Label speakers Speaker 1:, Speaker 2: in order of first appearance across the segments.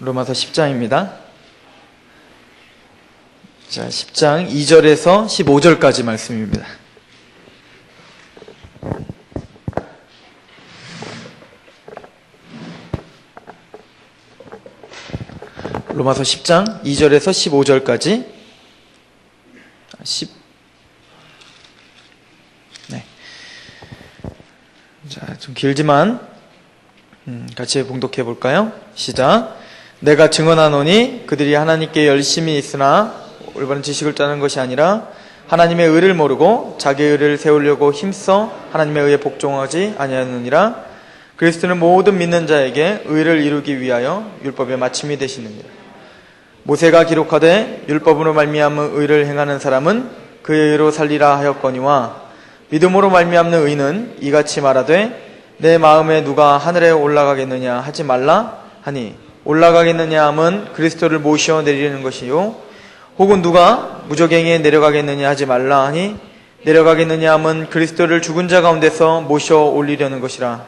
Speaker 1: 로마서 10장입니다. 자, 10장 2절에서 15절까지 말씀입니다. 로마서 10장 2절에서 15절까지 자, 좀 길지만 같이 봉독해 볼까요? 시작. 내가 증언하노니 그들이 하나님께 열심히 있으나 올바른 지식을 짜는 것이 아니라 하나님의 의를 모르고 자기의 의를 세우려고 힘써 하나님의 의에 복종하지 아니하느니라. 그리스도는 모든 믿는 자에게 의를 이루기 위하여 율법의 마침이 되시느니라. 모세가 기록하되 율법으로 말미암은 의를 행하는 사람은 그의 의로 살리라 하였거니와 믿음으로 말미암는 의는 이같이 말하되 내 마음에 누가 하늘에 올라가겠느냐 하지 말라 하니 올라가겠느냐 함은 그리스도를 모셔 내리는 것이요 혹은 누가 무저갱이에 내려가겠느냐 하지 말라 하니 내려가겠느냐 함은 그리스도를 죽은 자 가운데서 모셔 올리려는 것이라.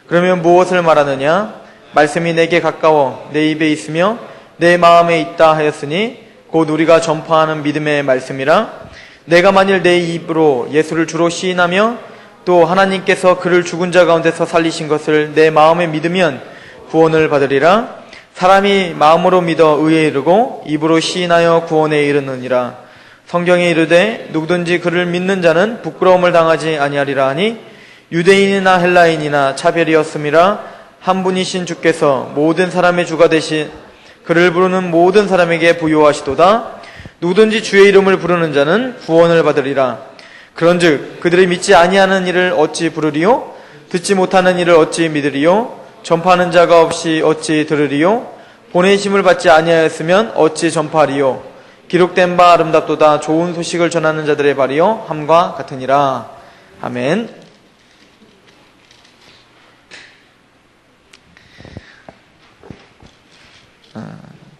Speaker 1: 그러면 무엇을 말하느냐? 말씀이 내게 가까워 내 입에 있으며 내 마음에 있다 하였으니 곧 우리가 전파하는 믿음의 말씀이라. 내가 만일 내 입으로 예수를 주로 시인하며 또 하나님께서 그를 죽은 자 가운데서 살리신 것을 내 마음에 믿으면 구원을 받으리라. 사람이 마음으로 믿어 의에 이르고 입으로 시인하여 구원에 이르느니라. 성경에 이르되 누구든지 그를 믿는 자는 부끄러움을 당하지 아니하리라 하니 유대인이나 헬라인이나 차별이 없음이라. 한 분이신 주께서 모든 사람의 주가 되신 그를 부르는 모든 사람에게 부요하시도다. 누구든지 주의 이름을 부르는 자는 구원을 받으리라. 그런즉 그들이 믿지 아니하는 일을 어찌 부르리요? 듣지 못하는 일을 어찌 믿으리요? 전파하는 자가 없이 어찌 들으리요? 보내심을 받지 아니하였으면 어찌 전파하리요? 기록된 바 아름답도다. 좋은 소식을 전하는 자들의 발이요 함과 같으니라. 아멘. 아,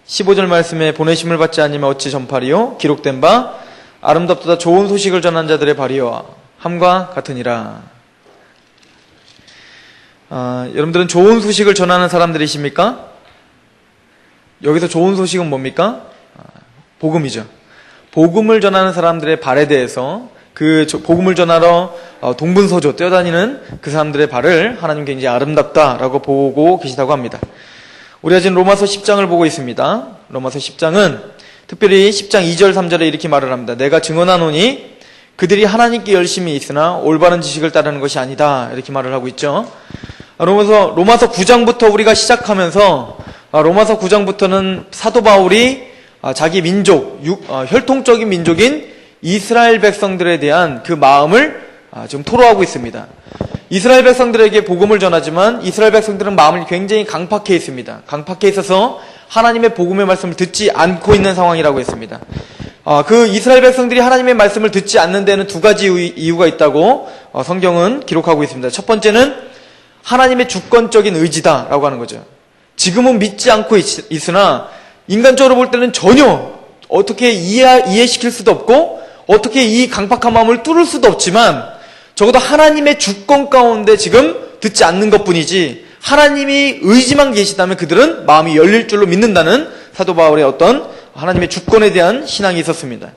Speaker 1: 15절 말씀에 보내심을 받지 않으면 어찌 전파리요? 기록된 바 아름답도다. 좋은 소식을 전한 자들의 발이요 함과 같으니라. 여러분들은 좋은 소식을 전하는 사람들이십니까? 여기서 좋은 소식은 뭡니까? 복음이죠. 복음을 전하는 사람들의 발에 대해서 그 복음을 전하러 동분서조 뛰어다니는 그 사람들의 발을 하나님 굉장히 아름답다라고 보고 계시다고 합니다. 우리가 지금 로마서 10장을 보고 있습니다. 로마서 10장은 특별히 10장 2절 3절에 이렇게 말을 합니다. 내가 증언하노니 그들이 하나님께 열심히 있으나 올바른 지식을 따르는 것이 아니다. 이렇게 말을 하고 있죠. 로마서 9장부터 우리가 시작하면서 로마서 9장부터는 사도 바울이 자기 민족, 혈통적인 민족인 이스라엘 백성들에 대한 그 마음을 지금 토로하고 있습니다. 이스라엘 백성들에게 복음을 전하지만 이스라엘 백성들은 마음이 굉장히 강팍해 있습니다. 강팍해 있어서 하나님의 복음의 말씀을 듣지 않고 있는 상황이라고 했습니다. 그 이스라엘 백성들이 하나님의 말씀을 듣지 않는 데는 두 가지 이유가 있다고 성경은 기록하고 있습니다. 첫 번째는 하나님의 주권적인 의지다라고 하는 거죠. 지금은 믿지 않고 있으나 인간적으로 볼 때는 전혀 어떻게 이해시킬 수도 없고 어떻게 이 강팍한 마음을 뚫을 수도 없지만 적어도 하나님의 주권 가운데 지금 듣지 않는 것뿐이지 하나님이 의지만 계시다면 그들은 마음이 열릴 줄로 믿는다는 사도 바울의 어떤 하나님의 주권에 대한 신앙이 있었습니다.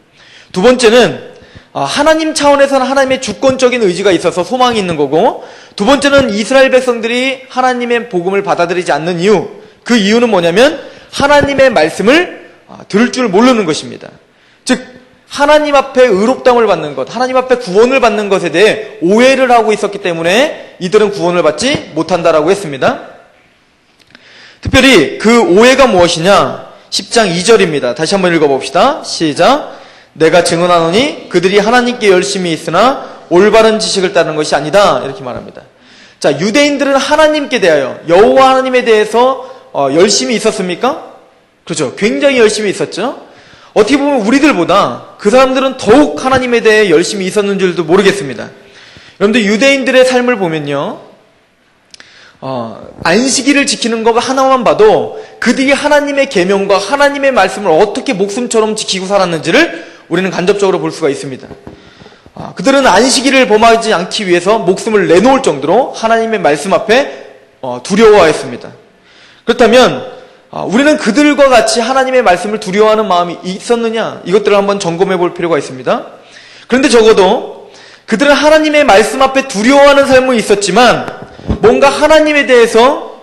Speaker 1: 두 번째는 하나님 차원에서는 하나님의 주권적인 의지가 있어서 소망이 있는 거고, 두 번째는 이스라엘 백성들이 하나님의 복음을 받아들이지 않는 이유, 그 이유는 뭐냐면 하나님의 말씀을 들을 줄 모르는 것입니다. 즉 하나님 앞에 의롭다움을 받는 것, 하나님 앞에 구원을 받는 것에 대해 오해를 하고 있었기 때문에 이들은 구원을 받지 못한다라고 했습니다. 특별히 그 오해가 무엇이냐? 10장 2절입니다. 다시 한번 읽어봅시다. 시작. 내가 증언하노니 그들이 하나님께 열심히 있으나 올바른 지식을 따르는 것이 아니다. 이렇게 말합니다. 자, 유대인들은 하나님께 대하여, 여호와 하나님에 대해서 열심히 있었습니까? 그렇죠. 굉장히 열심히 있었죠. 어떻게 보면 우리들보다 그 사람들은 더욱 하나님에 대해 열심히 있었는 줄도 모르겠습니다. 여러분들 유대인들의 삶을 보면요, 안식일을 지키는 거 하나만 봐도 그들이 하나님의 계명과 하나님의 말씀을 어떻게 목숨처럼 지키고 살았는지를 우리는 간접적으로 볼 수가 있습니다. 그들은 안식일을 범하지 않기 위해서 목숨을 내놓을 정도로 하나님의 말씀 앞에 두려워했습니다. 그렇다면 우리는 그들과 같이 하나님의 말씀을 두려워하는 마음이 있었느냐? 이것들을 한번 점검해 볼 필요가 있습니다. 그런데 적어도 그들은 하나님의 말씀 앞에 두려워하는 삶은 있었지만 뭔가 하나님에 대해서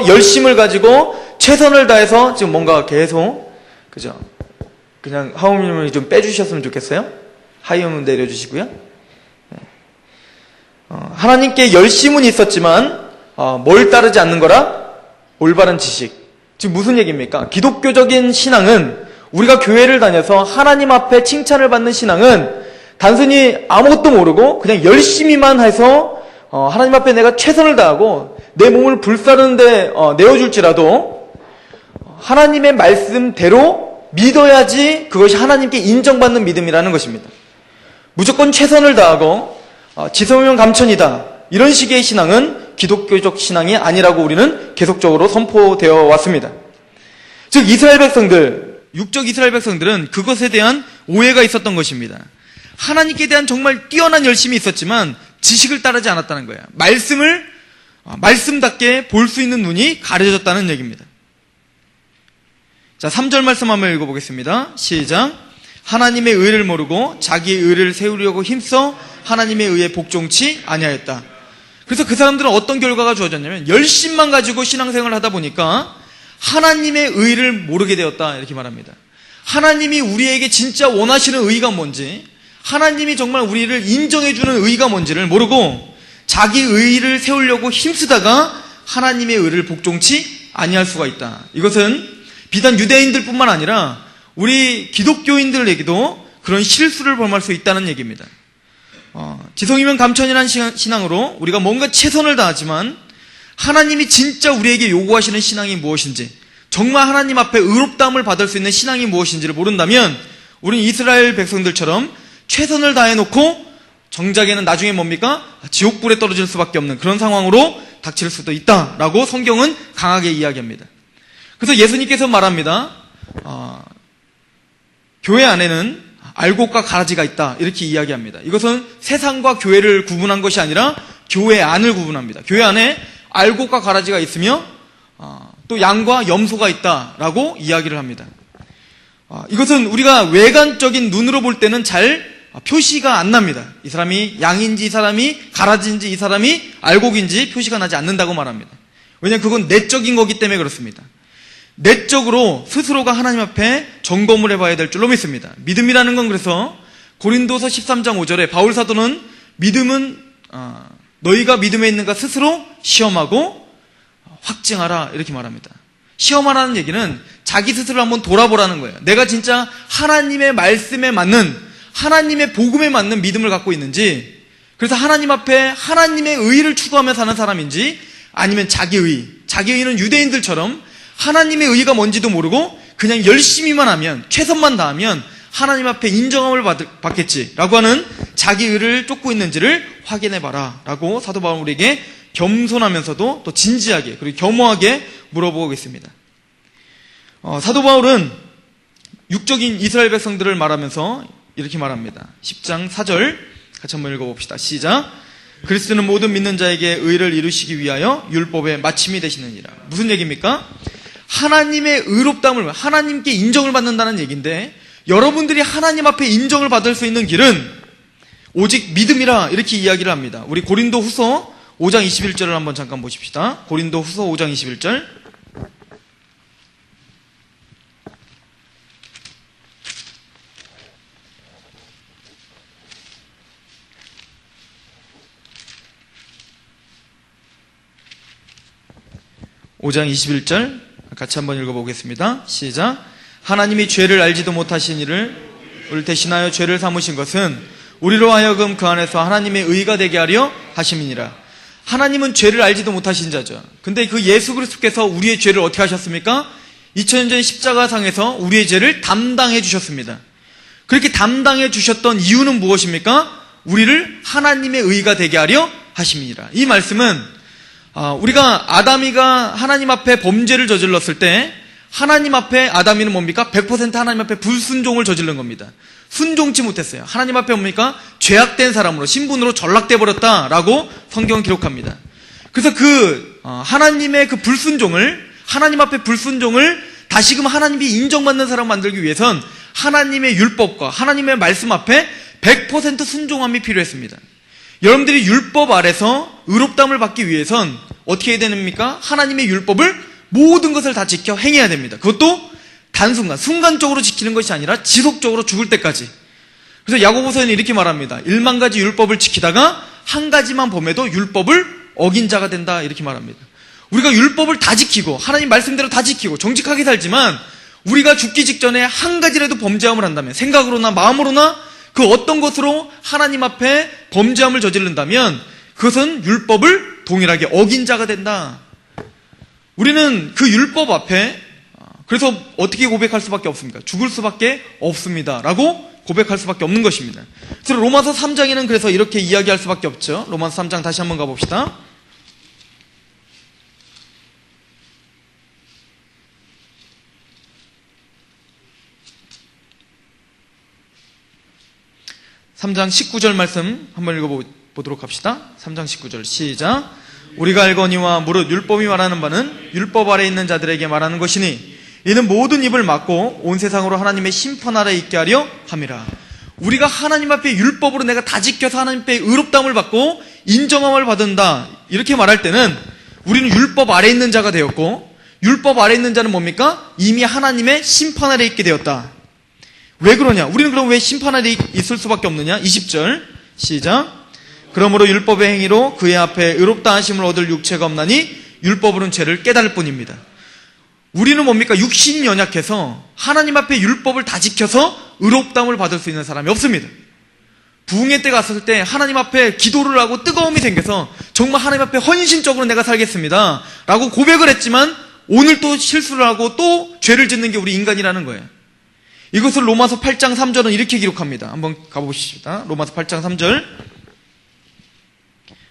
Speaker 1: 열심을 가지고 최선을 다해서 지금 뭔가 계속, 그죠? 그냥 하우님을 좀 빼주셨으면 좋겠어요? 하이음은 내려주시고요. 하나님께 열심은 있었지만 뭘 따르지 않는 거라? 올바른 지식. 지금 무슨 얘기입니까? 기독교적인 신앙은, 우리가 교회를 다녀서 하나님 앞에 칭찬을 받는 신앙은 단순히 아무것도 모르고 그냥 열심히만 해서 하나님 앞에 내가 최선을 다하고 내 몸을 불사르는데 내어줄지라도 하나님의 말씀대로 믿어야지 그것이 하나님께 인정받는 믿음이라는 것입니다. 무조건 최선을 다하고 지성이면 감천이다, 이런 식의 신앙은 기독교적 신앙이 아니라고 우리는 계속적으로 선포되어 왔습니다. 즉 이스라엘 백성들, 육적 이스라엘 백성들은 그것에 대한 오해가 있었던 것입니다. 하나님께 대한 정말 뛰어난 열심이 있었지만 지식을 따르지 않았다는 거예요. 말씀답게 볼 수 있는 눈이 가려졌다는 얘기입니다. 자, 3절 말씀 한번 읽어보겠습니다. 시작. 하나님의 의를 모르고 자기의 의를 세우려고 힘써 하나님의 의에 복종치 아니하였다. 그래서 그 사람들은 어떤 결과가 주어졌냐면 열심만 가지고 신앙생활을 하다 보니까 하나님의 의를 모르게 되었다, 이렇게 말합니다. 하나님이 우리에게 진짜 원하시는 의가 뭔지, 하나님이 정말 우리를 인정해주는 의가 뭔지를 모르고 자기 의를 세우려고 힘쓰다가 하나님의 의를 복종치 아니할 수가 있다. 이것은 비단 유대인들뿐만 아니라 우리 기독교인들에게도 그런 실수를 범할 수 있다는 얘기입니다. 지성이면 감천이라는 신앙으로 우리가 뭔가 최선을 다하지만 하나님이 진짜 우리에게 요구하시는 신앙이 무엇인지, 정말 하나님 앞에 의롭다함을 받을 수 있는 신앙이 무엇인지를 모른다면 우리는 이스라엘 백성들처럼 최선을 다해놓고 정작에는 나중에 뭡니까? 지옥불에 떨어질 수밖에 없는 그런 상황으로 닥칠 수도 있다라고 성경은 강하게 이야기합니다. 그래서 예수님께서 말합니다. 교회 안에는 알곡과 가라지가 있다, 이렇게 이야기합니다. 이것은 세상과 교회를 구분한 것이 아니라 교회 안을 구분합니다. 교회 안에 알곡과 가라지가 있으며 또 양과 염소가 있다라고 이야기를 합니다. 이것은 우리가 외관적인 눈으로 볼 때는 잘 표시가 안 납니다. 이 사람이 양인지, 이 사람이 가라지인지, 이 사람이 알곡인지 표시가 나지 않는다고 말합니다. 왜냐하면 그건 내적인 거기 때문에 그렇습니다. 내적으로 스스로가 하나님 앞에 점검을 해봐야 될 줄로 믿습니다. 믿음이라는 건, 그래서 고린도서 13장 5절에 바울 사도는 믿음은 너희가 믿음에 있는가 스스로 시험하고 확증하라, 이렇게 말합니다. 시험하라는 얘기는 자기 스스로 한번 돌아보라는 거예요. 내가 진짜 하나님의 말씀에 맞는, 하나님의 복음에 맞는 믿음을 갖고 있는지, 그래서 하나님 앞에 하나님의 의를 추구하며 사는 사람인지, 아니면 자기의는 유대인들처럼 하나님의 의가 뭔지도 모르고 그냥 열심히만 하면, 최선만 다하면 하나님 앞에 인정함을 받겠지라고 하는 자기 의를 쫓고 있는지를 확인해봐라 라고 사도 바울은 우리에게 겸손하면서도 또 진지하게 그리고 겸허하게 물어보고 있습니다. 사도 바울은 육적인 이스라엘 백성들을 말하면서 이렇게 말합니다. 10장 4절 같이 한번 읽어봅시다. 시작. 그리스도는 모든 믿는 자에게 의를 이루시기 위하여 율법의 마침이 되시느니라. 무슨 얘기입니까? 하나님의 의롭다함을, 하나님께 인정을 받는다는 얘기인데, 여러분들이 하나님 앞에 인정을 받을 수 있는 길은 오직 믿음이라, 이렇게 이야기를 합니다. 우리 고린도 후서 5장 21절을 한번 잠깐 보십시다. 고린도 후서 5장 21절. (5장 21절) 같이 한번 읽어보겠습니다. 시작. 하나님이 죄를 알지도 못하신 이를 대신하여 죄를 삼으신 것은 우리로 하여금 그 안에서 하나님의 의가 되게 하려 하심이니라. 하나님은 죄를 알지도 못하신 자죠. 근데 그 예수 그리스도께서 우리의 죄를 어떻게 하셨습니까? 2000년 전 십자가상에서 우리의 죄를 담당해 주셨습니다. 그렇게 담당해 주셨던 이유는 무엇입니까? 우리를 하나님의 의가 되게 하려 하심이니라. 이 말씀은 우리가 아담이가 하나님 앞에 범죄를 저질렀을 때 하나님 앞에 아담이는 뭡니까? 100% 하나님 앞에 불순종을 저지른 겁니다. 순종치 못했어요. 하나님 앞에 뭡니까? 죄악된 사람으로, 신분으로 전락돼 버렸다라고 성경은 기록합니다. 그래서 하나님의 그 불순종을, 하나님 앞에 불순종을 다시금 하나님이 인정받는 사람 만들기 위해선 하나님의 율법과 하나님의 말씀 앞에 100% 순종함이 필요했습니다. 여러분들이 율법 아래서 의롭다함을 받기 위해선 어떻게 해야 됩니까? 하나님의 율법을 모든 것을 다 지켜 행해야 됩니다. 그것도 단순간, 순간적으로 지키는 것이 아니라 지속적으로 죽을 때까지. 그래서 야고보서에는 이렇게 말합니다. 1만 가지 율법을 지키다가 한 가지만 범해도 율법을 어긴 자가 된다, 이렇게 말합니다. 우리가 율법을 다 지키고 하나님 말씀대로 다 지키고 정직하게 살지만 우리가 죽기 직전에 한 가지라도 범죄함을 한다면, 생각으로나 마음으로나 그 어떤 것으로 하나님 앞에 범죄함을 저지른다면 그것은 율법을 동일하게 어긴 자가 된다. 우리는 그 율법 앞에, 그래서 어떻게 고백할 수밖에 없습니까? 죽을 수밖에 없습니다 라고 고백할 수밖에 없는 것입니다. 그래서 로마서 3장에는 그래서 이렇게 이야기할 수밖에 없죠. 로마서 3장 다시 한번 가봅시다. (3장) 19절 말씀 한번 읽어보도록 합시다. 3장 19절 시작. 우리가 알거니와 무릇 율법이 말하는 바는 율법 아래 있는 자들에게 말하는 것이니 이는 모든 입을 막고 온 세상으로 하나님의 심판 아래 있게 하려 함이라. 우리가 하나님 앞에 율법으로 내가 다 지켜서 하나님 앞에 의롭다함을 받고 인정함을 받는다, 이렇게 말할 때는 우리는 율법 아래 있는 자가 되었고, 율법 아래 있는 자는 뭡니까? 이미 하나님의 심판 아래 있게 되었다. 왜 그러냐? 우리는 그럼 왜 심판 아래 있을 수밖에 없느냐? 20절 시작. 그러므로 율법의 행위로 그의 앞에 의롭다 하심을 얻을 육체가 없나니 율법으로는 죄를 깨달을 뿐입니다. 우리는 뭡니까? 육신이 연약해서 하나님 앞에 율법을 다 지켜서 의롭다함을 받을 수 있는 사람이 없습니다. 부흥회 때 갔을 때 하나님 앞에 기도를 하고 뜨거움이 생겨서 정말 하나님 앞에 헌신적으로 내가 살겠습니다 라고 고백을 했지만 오늘 또 실수를 하고 또 죄를 짓는 게 우리 인간이라는 거예요. 이것을 로마서 8장 3절은 이렇게 기록합니다. 한번 가보십시다. 로마서 8장 3절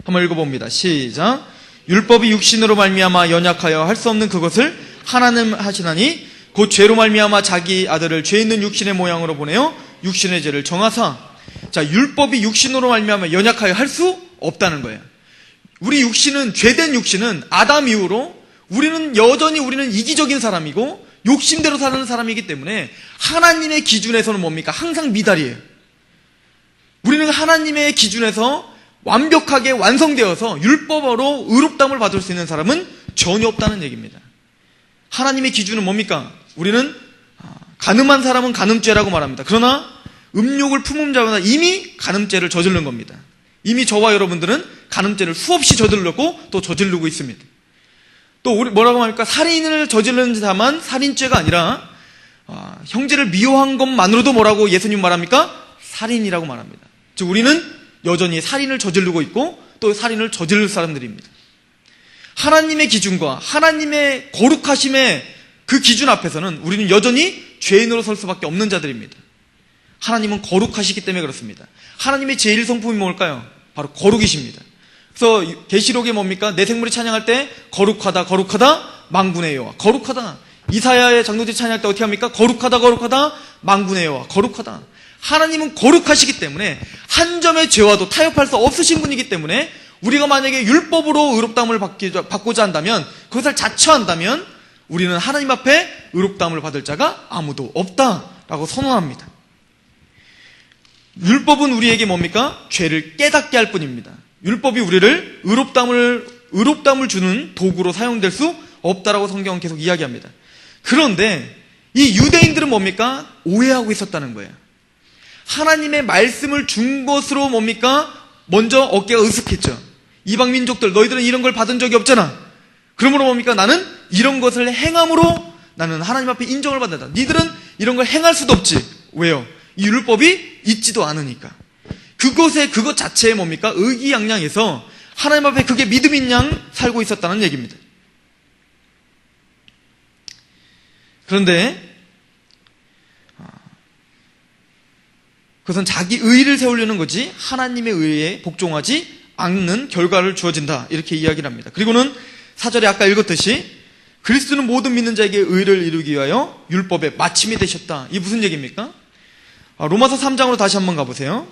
Speaker 1: 한번 읽어봅니다. 시작. 율법이 육신으로 말미암아 연약하여 할 수 없는 그것을 하나님 하시나니 곧 죄로 말미암아 자기 아들을 죄 있는 육신의 모양으로 보내어 육신의 죄를 정하사. 자, 율법이 육신으로 말미암아 연약하여 할 수 없다는 거예요. 우리 육신은, 죄된 육신은 아담 이후로 여전히 우리는 이기적인 사람이고 욕심대로 사는 사람이기 때문에 하나님의 기준에서는 뭡니까? 항상 미달이에요. 우리는 하나님의 기준에서 완벽하게 완성되어서 율법으로 의롭다함을 받을 수 있는 사람은 전혀 없다는 얘기입니다. 하나님의 기준은 뭡니까? 우리는 간음한 사람은 간음죄라고 말합니다. 그러나 음욕을 품은 자마다 이미 간음죄를 저지른 겁니다. 이미 저와 여러분들은 간음죄를 수없이 저질렀고 또 저지르고 있습니다. 또 우리 뭐라고 합니까? 살인을 저지른 자만 살인죄가 아니라 형제를 미워한 것만으로도 뭐라고 예수님 말합니까? 살인이라고 말합니다. 즉 우리는 여전히 살인을 저지르고 있고 또 살인을 저지를 사람들입니다. 하나님의 기준과 하나님의 거룩하심의 그 기준 앞에서는 우리는 여전히 죄인으로 설 수밖에 없는 자들입니다. 하나님은 거룩하시기 때문에 그렇습니다. 하나님의 제1성품이 뭘까요? 바로 거룩이십니다. 그래서 계시록에 뭡니까? 내 생물이 찬양할 때 거룩하다 거룩하다 만군의 여호와, 거룩하다. 이사야의 장로들이 찬양할 때 어떻게 합니까? 거룩하다 거룩하다 만군의 여호와, 거룩하다. 하나님은 거룩하시기 때문에 한 점의 죄와도 타협할 수 없으신 분이기 때문에 우리가 만약에 율법으로 의롭다함을 받고자 한다면, 그것을 자처한다면 우리는 하나님 앞에 의롭다함을 받을 자가 아무도 없다라고 선언합니다. 율법은 우리에게 뭡니까? 죄를 깨닫게 할 뿐입니다. 율법이 우리를 의롭다함을 주는 도구로 사용될 수 없다라고 성경은 계속 이야기합니다. 그런데 이 유대인들은 뭡니까? 오해하고 있었다는 거예요. 하나님의 말씀을 준 것으로 뭡니까? 먼저 어깨가 으쓱했죠. 이방 민족들, 너희들은 이런 걸 받은 적이 없잖아. 그러므로 뭡니까? 나는 이런 것을 행함으로 나는 하나님 앞에 인정을 받는다. 니들은 이런 걸 행할 수도 없지. 왜요? 이 율법이 있지도 않으니까. 그것 자체에 뭡니까? 의기양양해서 하나님 앞에 그게 믿음인 양 살고 있었다는 얘기입니다. 그런데 그것은 자기 의의를 세우려는 거지 하나님의 의에 복종하지 않는 결과를 주어진다, 이렇게 이야기를 합니다. 그리고는 4절에 아까 읽었듯이 그리스도는 모든 믿는 자에게 의를 이루기 위하여 율법의 마침이 되셨다. 이게 무슨 얘기입니까? 로마서 3장으로 다시 한번 가보세요.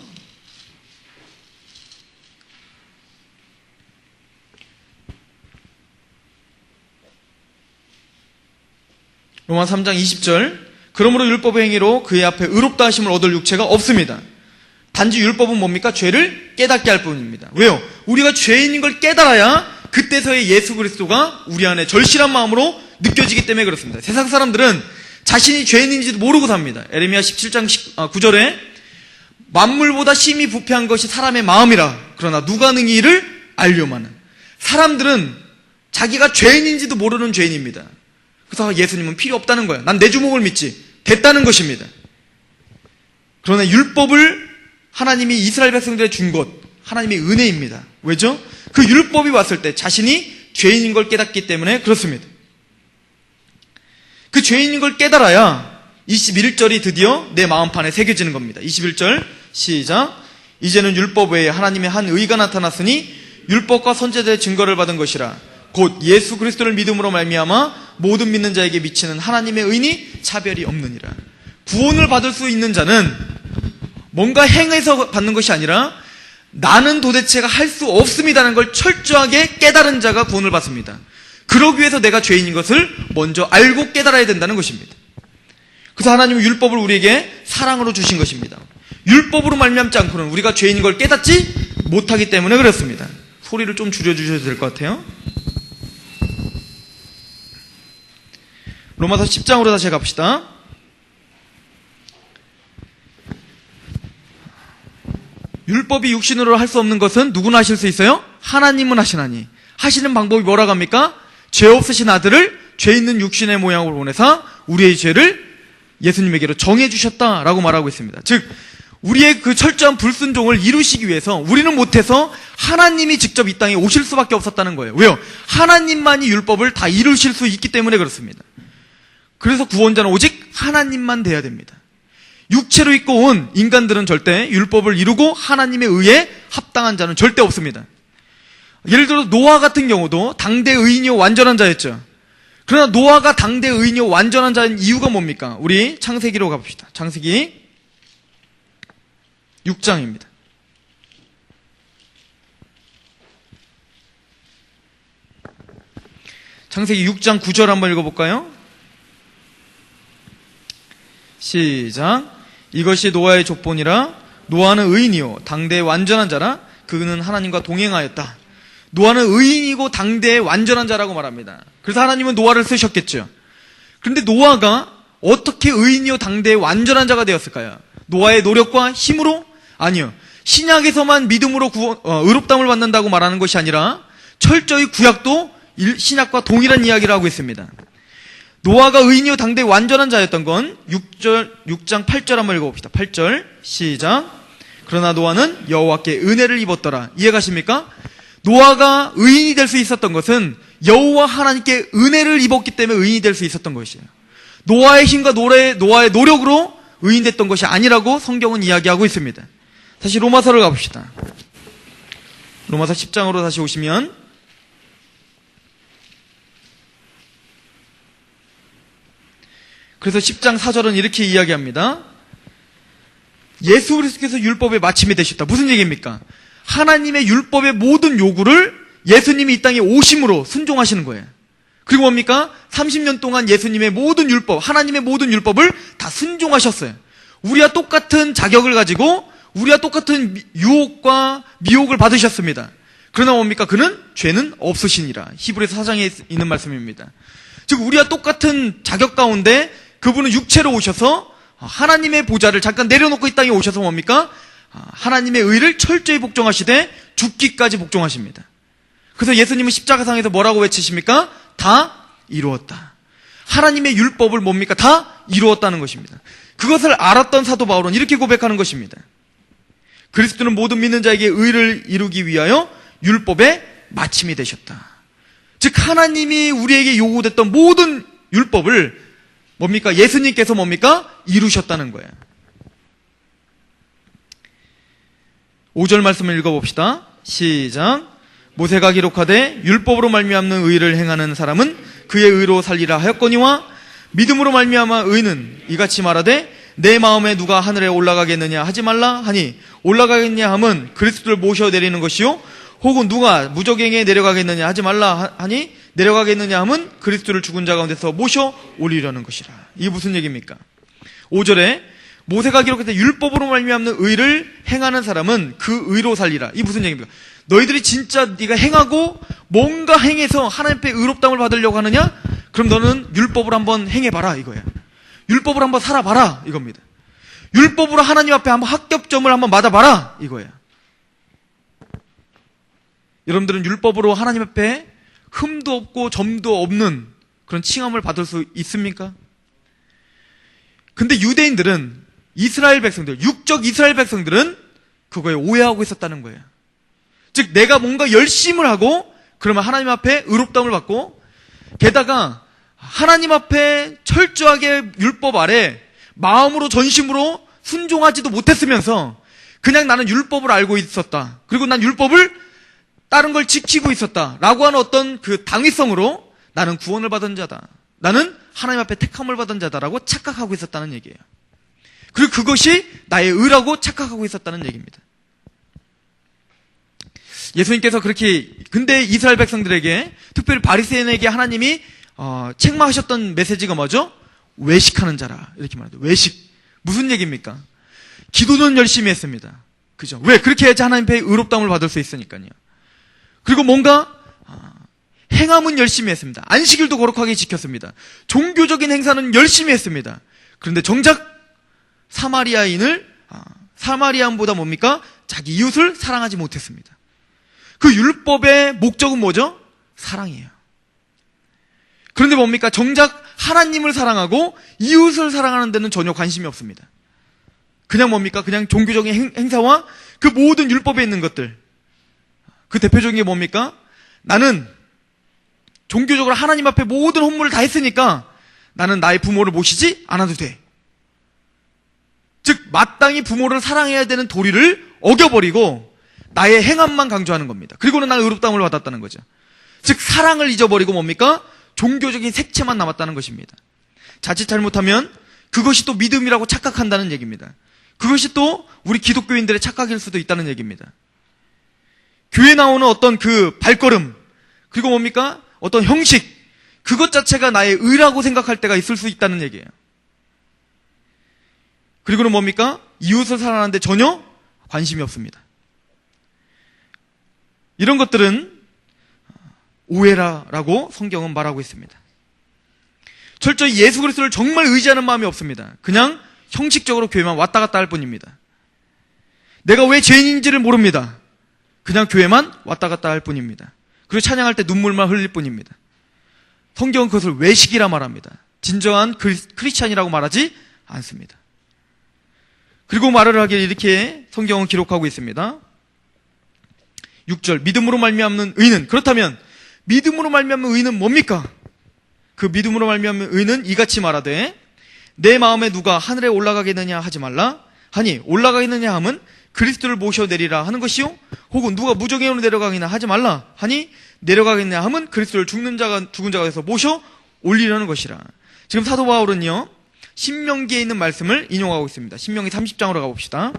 Speaker 1: 로마 3장 20절. 그러므로 율법의 행위로 그의 앞에 의롭다 하심을 얻을 육체가 없습니다. 단지 율법은 뭡니까? 죄를 깨닫게 할 뿐입니다. 왜요? 우리가 죄인인 걸 깨달아야 그때서야 예수 그리스도가 우리 안에 절실한 마음으로 느껴지기 때문에 그렇습니다. 세상 사람들은 자신이 죄인인지도 모르고 삽니다. 에레미야 17장 9절에 만물보다 심히 부패한 것이 사람의 마음이라. 그러나 누가 능히 이를 알려마는. 사람들은 자기가 죄인인지도 모르는 죄인입니다. 그래서 예수님은 필요 없다는 거예요. 난 내 주먹을 믿지. 됐다는 것입니다. 그러나 율법을 하나님이 이스라엘 백성들에 준 것, 하나님의 은혜입니다. 왜죠? 그 율법이 왔을 때 자신이 죄인인 걸 깨닫기 때문에 그렇습니다. 그 죄인인 걸 깨달아야 21절이 드디어 내 마음판에 새겨지는 겁니다. 21절 시작. 이제는 율법 외에 하나님의 한 의가 나타났으니 율법과 선지자들의 증거를 받은 것이라. 곧 예수 그리스도를 믿음으로 말미암아 모든 믿는 자에게 미치는 하나님의 의니 차별이 없느니라. 구원을 받을 수 있는 자는 뭔가 행해서 받는 것이 아니라 나는 도대체가 할 수 없습니다라는 걸 철저하게 깨달은 자가 구원을 받습니다. 그러기 위해서 내가 죄인인 것을 먼저 알고 깨달아야 된다는 것입니다. 그래서 하나님은 율법을 우리에게 사랑으로 주신 것입니다. 율법으로 말미암지 않고는 우리가 죄인인 걸 깨닫지 못하기 때문에 그렇습니다. 소리를 좀 줄여주셔도 될 것 같아요. 로마서 10장으로 다시 갑시다. 율법이 육신으로 할 수 없는 것은 누구나 하실 수 있어요? 하나님은 하시나니. 하시는 방법이 뭐라고 합니까? 죄 없으신 아들을 죄 있는 육신의 모양으로 보내사 우리의 죄를 예수님에게로 정해주셨다라고 말하고 있습니다. 즉 우리의 그 철저한 불순종을 이루시기 위해서 우리는 못해서 하나님이 직접 이 땅에 오실 수밖에 없었다는 거예요. 왜요? 하나님만이 율법을 다 이루실 수 있기 때문에 그렇습니다. 그래서 구원자는 오직 하나님만 돼야 됩니다. 육체로 입고 온 인간들은 절대 율법을 이루고 하나님의 의에 합당한 자는 절대 없습니다. 예를 들어 노아 같은 경우도 당대 의인이요 완전한 자였죠. 그러나 노아가 당대 의인이요 완전한 자인 이유가 뭡니까? 우리 창세기로 가봅시다. 창세기 6장입니다. 창세기 6장 9절 한번 읽어볼까요? 시작. 이것이 노아의 족본이라. 노아는 의인이요 당대의 완전한 자라. 그는 하나님과 동행하였다. 노아는 의인이고 당대의 완전한 자라고 말합니다. 그래서 하나님은 노아를 쓰셨겠죠. 그런데 노아가 어떻게 의인이요 당대의 완전한 자가 되었을까요? 노아의 노력과 힘으로? 아니요. 신약에서만 믿음으로 의롭다함을 받는다고 말하는 것이 아니라 철저히 구약도 신약과 동일한 이야기를 하고 있습니다. 노아가 의인이요 당대의 완전한 자였던 건 6장 8절 한번 읽어봅시다. 8절 시작. 그러나 노아는 여호와께 은혜를 입었더라. 이해가십니까? 노아가 의인이 될 수 있었던 것은 여호와 하나님께 은혜를 입었기 때문에 의인이 될 수 있었던 것이에요. 노아의 힘과 노아의 노력으로 의인됐던 것이 아니라고 성경은 이야기하고 있습니다. 다시 로마서를 가봅시다. 로마서 10장으로 다시 오시면 그래서 10장 4절은 이렇게 이야기합니다. 예수 그리스도께서 율법의 마침이 되셨다. 무슨 얘기입니까? 하나님의 율법의 모든 요구를 예수님이 이 땅에 오심으로 순종하시는 거예요. 그리고 뭡니까? 30년 동안 예수님의 모든 율법, 하나님의 모든 율법을 다 순종하셨어요. 우리와 똑같은 자격을 가지고 우리와 똑같은 유혹과 미혹을 받으셨습니다. 그러나 뭡니까? 그는 죄는 없으시니라. 히브리서 4장에 있는 말씀입니다. 즉 우리와 똑같은 자격 가운데 그분은 육체로 오셔서 하나님의 보좌를 잠깐 내려놓고 이 땅에 오셔서 뭡니까? 하나님의 의를 철저히 복종하시되 죽기까지 복종하십니다. 그래서 예수님은 십자가상에서 뭐라고 외치십니까? 다 이루었다. 하나님의 율법을 뭡니까? 다 이루었다는 것입니다. 그것을 알았던 사도 바울은 이렇게 고백하는 것입니다. 그리스도는 모든 믿는 자에게 의를 이루기 위하여 율법의 마침이 되셨다. 즉 하나님이 우리에게 요구됐던 모든 율법을 뭡니까? 예수님께서 뭡니까? 이루셨다는 거예요. 5절 말씀을 읽어봅시다. 시작. 모세가 기록하되 율법으로 말미암는 의를 행하는 사람은 그의 의로 살리라 하였거니와 믿음으로 말미암아 의는 이같이 말하되 내 마음에 누가 하늘에 올라가겠느냐 하지 말라 하니 올라가겠냐 함은 그리스도를 모셔 내리는 것이요 혹은 누가 무저갱에 내려가겠느냐 하지 말라 하니 내려가겠느냐 하면 그리스도를 죽은 자 가운데서 모셔 올리려는 것이라. 이게 무슨 얘기입니까? 5절에 모세가 기록했던 율법으로 말미암는 의를 행하는 사람은 그 의로 살리라. 이게 무슨 얘기입니까? 너희들이 진짜 네가 행하고 뭔가 행해서 하나님 앞에 의롭다함을 받으려고 하느냐? 그럼 너는 율법으로 한번 행해봐라 이거야. 율법으로 한번 살아봐라 이겁니다. 율법으로 하나님 앞에 한번 합격점을 한번 맞아봐라 이거야. 여러분들은 율법으로 하나님 앞에 흠도 없고 점도 없는 그런 칭함을 받을 수 있습니까? 근데 유대인들은, 이스라엘 백성들, 육적 이스라엘 백성들은 그거에 오해하고 있었다는 거예요. 즉 내가 뭔가 열심을 하고 그러면 하나님 앞에 의롭다함을 받고, 게다가 하나님 앞에 철저하게 율법 아래 마음으로 전심으로 순종하지도 못했으면서 그냥 나는 율법을 알고 있었다, 그리고 난 율법을 다른 걸 지키고 있었다 라고 하는 어떤 그 당위성으로 나는 구원을 받은 자다, 나는 하나님 앞에 택함을 받은 자다라고 착각하고 있었다는 얘기예요. 그리고 그것이 나의 의라고 착각하고 있었다는 얘기입니다. 예수님께서 그렇게, 근데 이스라엘 백성들에게, 특별히 바리새인에게 하나님이 책망하셨던 메시지가 뭐죠? 외식하는 자라, 이렇게 말합니다. 외식. 무슨 얘기입니까? 기도는 열심히 했습니다. 그죠? 왜? 그렇게 해야지 하나님 앞에 의롭다함을 받을 수 있으니까요. 그리고 뭔가 행함은 열심히 했습니다. 안식일도 거룩하게 지켰습니다. 종교적인 행사는 열심히 했습니다. 그런데 정작 사마리아인보다 뭡니까? 자기 이웃을 사랑하지 못했습니다. 그 율법의 목적은 뭐죠? 사랑이에요. 그런데 뭡니까? 정작 하나님을 사랑하고 이웃을 사랑하는 데는 전혀 관심이 없습니다. 그냥 뭡니까? 그냥 종교적인 행사와 그 모든 율법에 있는 것들, 그 대표적인 게 뭡니까? 나는 종교적으로 하나님 앞에 모든 헌물을 다 했으니까 나는 나의 부모를 모시지 않아도 돼. 즉 마땅히 부모를 사랑해야 되는 도리를 어겨버리고 나의 행함만 강조하는 겁니다. 그리고는 나는 의롭다함을 받았다는 거죠. 즉 사랑을 잊어버리고 뭡니까? 종교적인 색채만 남았다는 것입니다. 자칫 잘못하면 그것이 또 믿음이라고 착각한다는 얘기입니다. 그것이 또 우리 기독교인들의 착각일 수도 있다는 얘기입니다. 교회 나오는 어떤 그 발걸음, 그리고 뭡니까? 어떤 형식, 그것 자체가 나의 의라고 생각할 때가 있을 수 있다는 얘기예요. 그리고는 뭡니까? 이웃을 사랑하는데 전혀 관심이 없습니다. 이런 것들은 오해라라고 성경은 말하고 있습니다. 철저히 예수 그리스도를 정말 의지하는 마음이 없습니다. 그냥 형식적으로 교회만 왔다 갔다 할 뿐입니다. 내가 왜 죄인인지를 모릅니다. 그냥 교회만 왔다 갔다 할 뿐입니다. 그리고 찬양할 때 눈물만 흘릴 뿐입니다. 성경은 그것을 외식이라 말합니다. 진정한 크리스찬이라고 말하지 않습니다. 그리고 말을 하길 이렇게 성경은 기록하고 있습니다. 6절, 믿음으로 말미암는 의는, 그렇다면 믿음으로 말미암는 의는 뭡니까? 그 믿음으로 말미암는 의는 이같이 말하되 내 마음에 누가 하늘에 올라가겠느냐 하지 말라 하니, 올라가겠느냐 함은 그리스도를 모셔내리라 하는 것이요, 혹은 누가 무정행으로 내려가겠느냐 하지 말라 하니 내려가겠느냐 함은 그리스도를 죽은 자가 돼서 모셔 올리려는 것이라. 지금 사도 바울은요 신명기에 있는 말씀을 인용하고 있습니다. 신명기 30장으로 가봅시다.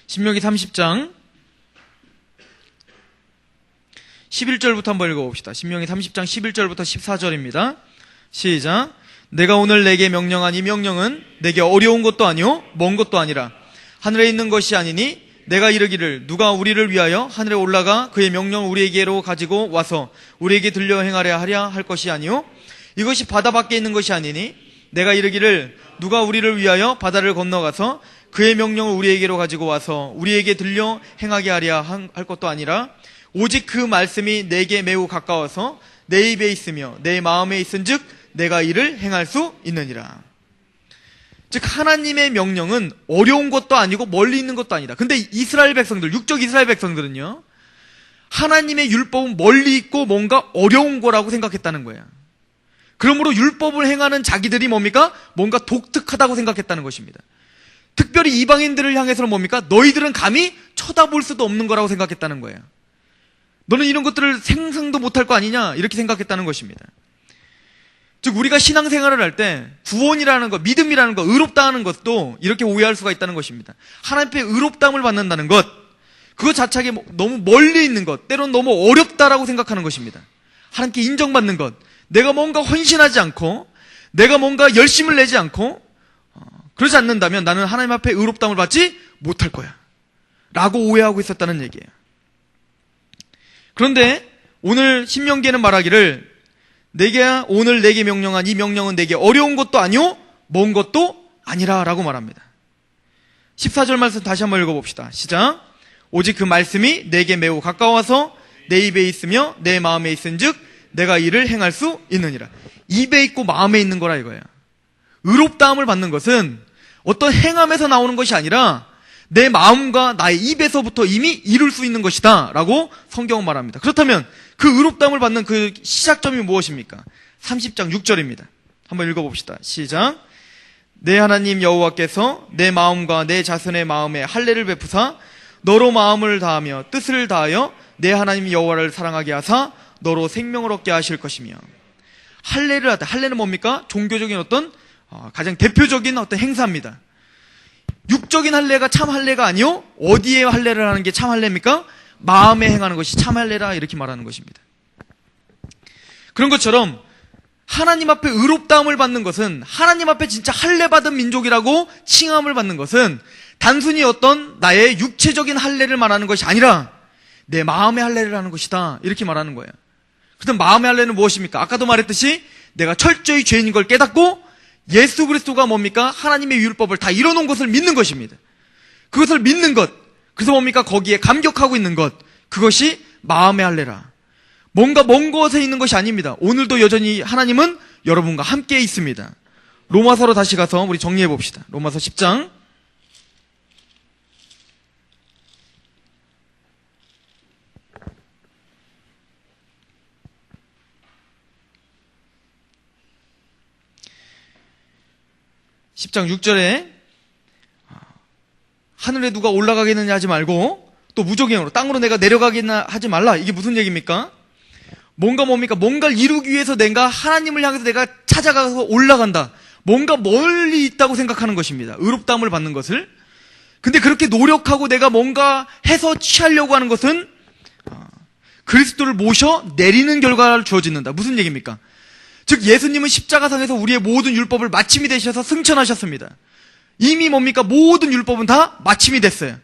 Speaker 1: 신명기 30장 11절부터 한번 읽어봅시다. 신명기 30장 11절부터 14절입니다. 시작. 내가 오늘 내게 명령한 이 명령은 내게 어려운 것도 아니요 먼 것도 아니라 하늘에 있는 것이 아니니, 내가 이르기를 누가 우리를 위하여 하늘에 올라가 그의 명령을 우리에게로 가지고 와서 우리에게 들려 행하려 하랴 할 것이 아니요, 이것이 바다 밖에 있는 것이 아니니, 내가 이르기를 누가 우리를 위하여 바다를 건너가서 그의 명령을 우리에게로 가지고 와서 우리에게 들려 행하게 하랴 할 것도 아니라, 오직 그 말씀이 내게 매우 가까워서 내 입에 있으며 내 마음에 있은즉 내가 이를 행할 수 있느니라. 즉 하나님의 명령은 어려운 것도 아니고 멀리 있는 것도 아니다. 근데 이스라엘 백성들, 육적 이스라엘 백성들은요 하나님의 율법은 멀리 있고 뭔가 어려운 거라고 생각했다는 거예요. 그러므로 율법을 행하는 자기들이 뭡니까? 뭔가 독특하다고 생각했다는 것입니다. 특별히 이방인들을 향해서는 뭡니까? 너희들은 감히 쳐다볼 수도 없는 거라고 생각했다는 거예요. 너는 이런 것들을 생각도 못할 거 아니냐? 이렇게 생각했다는 것입니다. 즉 우리가 신앙생활을 할 때 구원이라는 것, 믿음이라는 것, 의롭다는 것도 이렇게 오해할 수가 있다는 것입니다. 하나님께 의롭다함을 받는다는 것, 그것 자체가 너무 멀리 있는 것, 때로는 너무 어렵다라고 생각하는 것입니다. 하나님께 인정받는 것, 내가 뭔가 헌신하지 않고 내가 뭔가 열심을 내지 않고 그러지 않는다면 나는 하나님 앞에 의롭다함을 받지 못할 거야 라고 오해하고 있었다는 얘기예요. 그런데 오늘 신명기에는 말하기를 오늘 내게 명령한 이 명령은 내게 어려운 것도 아니오 먼 것도 아니라 라고 말합니다. 14절 말씀 다시 한번 읽어봅시다. 시작. 오직 그 말씀이 내게 매우 가까워서 내 입에 있으며 내 마음에 있은즉 내가 이를 행할 수 있느니라. 입에 있고 마음에 있는 거라 이거예요. 의롭다함을 받는 것은 어떤 행함에서 나오는 것이 아니라 내 마음과 나의 입에서부터 이미 이룰 수 있는 것이다 라고 성경은 말합니다. 그렇다면 그 의롭다함을 받는 그 시작점이 무엇입니까? 30장 6절입니다. 한번 읽어봅시다. 시작. 내 하나님 여호와께서 내 마음과 내 자손의 마음에 할례를 베푸사 너로 마음을 다하며 뜻을 다하여 내 하나님 여호와를 사랑하게 하사 너로 생명을 얻게 하실 것이며. 할례를 하다. 할례는 뭡니까? 종교적인 어떤 가장 대표적인 어떤 행사입니다. 육적인 할례가 참 할례가 아니요 어디에 할례를 하는 게 참 할례입니까? 마음에 행하는 것이 참 할례라 이렇게 말하는 것입니다. 그런 것처럼 하나님 앞에 의롭다함을 받는 것은, 하나님 앞에 진짜 할례 받은 민족이라고 칭함을 받는 것은 단순히 어떤 나의 육체적인 할례를 말하는 것이 아니라 내 마음의 할례를 하는 것이다 이렇게 말하는 거예요. 그렇다면 마음의 할례는 무엇입니까? 아까도 말했듯이 내가 철저히 죄인인 걸 깨닫고 예수 그리스도가 뭡니까? 하나님의 율법을 다 이뤄놓은 것을 믿는 것입니다. 그것을 믿는 것, 그래서 뭡니까? 거기에 감격하고 있는 것, 그것이 마음의 할례라. 뭔가 먼 곳에 있는 것이 아닙니다. 오늘도 여전히 하나님은 여러분과 함께 있습니다. 로마서로 다시 가서 우리 정리해 봅시다. 로마서 10장 10장 6절에 하늘에 누가 올라가겠느냐 하지 말고 또 무적행으로 땅으로 내가 내려가겠나 하지 말라. 이게 무슨 얘기입니까? 뭔가를 이루기 위해서 내가 하나님을 향해서 내가 찾아가서 올라간다. 뭔가 멀리 있다고 생각하는 것입니다. 의롭다함을 받는 것을. 근데 그렇게 노력하고 내가 뭔가 해서 취하려고 하는 것은 그리스도를 모셔 내리는 결과를 주어진다. 무슨 얘기입니까? 즉 예수님은 십자가상에서 우리의 모든 율법을 마침이 되셔서 승천하셨습니다. 이미 뭡니까? 모든 율법은 다 마침이 됐어요.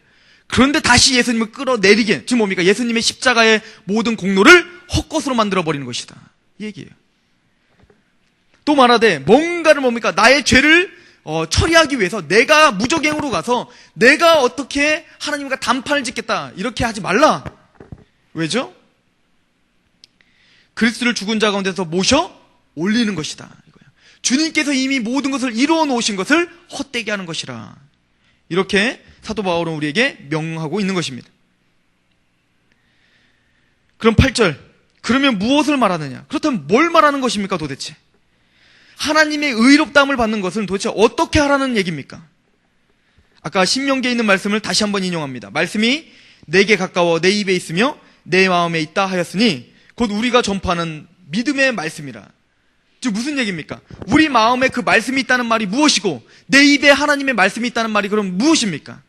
Speaker 1: 그런데 다시 예수님을 끌어내리게, 즉 뭡니까? 예수님의 십자가의 모든 공로를 헛것으로 만들어버리는 것이다 이 얘기예요. 또 말하되 뭔가를 뭡니까? 나의 죄를 처리하기 위해서 내가 무적행으로 가서 내가 어떻게 하나님과 단판을 짓겠다 이렇게 하지 말라. 왜죠? 그리스도를 죽은 자 가운데서 모셔 올리는 것이다 이거예요. 주님께서 이미 모든 것을 이루어 놓으신 것을 헛되게 하는 것이라. 이렇게 사도 바울은 우리에게 명하고 있는 것입니다. 그럼 8절, 그러면 무엇을 말하느냐? 그렇다면 뭘 말하는 것입니까 도대체? 하나님의 의롭다함을 받는 것은 도대체 어떻게 하라는 얘기입니까? 아까 신명기에 있는 말씀을 다시 한번 인용합니다. 말씀이 내게 가까워 내 입에 있으며 내 마음에 있다 하였으니 곧 우리가 전파하는 믿음의 말씀이라. 즉 무슨 얘기입니까? 우리 마음에 그 말씀이 있다는 말이 무엇이고 내 입에 하나님의 말씀이 있다는 말이 그럼 무엇입니까?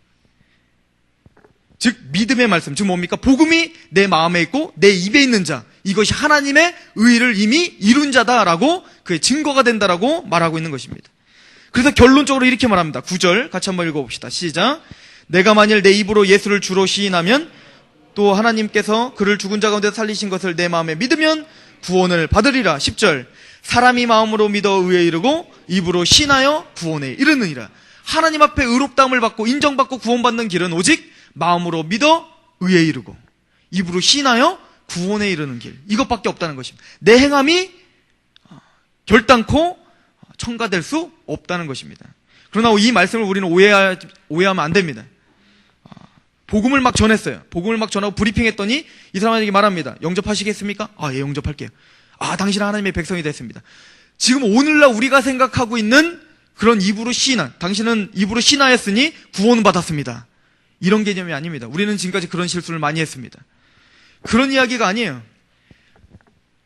Speaker 1: 즉 믿음의 말씀, 즉 뭡니까? 복음이 내 마음에 있고 내 입에 있는 자, 이것이 하나님의 의를 이미 이룬 자다라고 그의 증거가 된다라고 말하고 있는 것입니다. 그래서 결론적으로 이렇게 말합니다. 9절 같이 한번 읽어봅시다. 시작. 내가 만일 내 입으로 예수를 주로 시인하면 또 하나님께서 그를 죽은 자 가운데 살리신 것을 내 마음에 믿으면 구원을 받으리라. 10절. 사람이 마음으로 믿어 의에 이르고 입으로 신하여 구원에 이르느니라. 하나님 앞에 의롭다함을 받고 인정받고 구원받는 길은 오직 마음으로 믿어 의에 이르고 입으로 신하여 구원에 이르는 길, 이것밖에 없다는 것입니다. 내 행함이 결단코 첨가될 수 없다는 것입니다. 그러나 이 말씀을 우리는 오해하면 안 됩니다. 복음을 막 전했어요. 복음을 막 전하고 브리핑했더니 이 사람에게 말합니다. 영접하시겠습니까? 예, 영접할게요. 당신은 하나님의 백성이 됐습니다. 지금 오늘날 우리가 생각하고 있는 그런 입으로 시인한, 당신은 입으로 신하였으니 구원받았습니다. 이런 개념이 아닙니다. 우리는 지금까지 그런 실수를 많이 했습니다. 그런 이야기가 아니에요.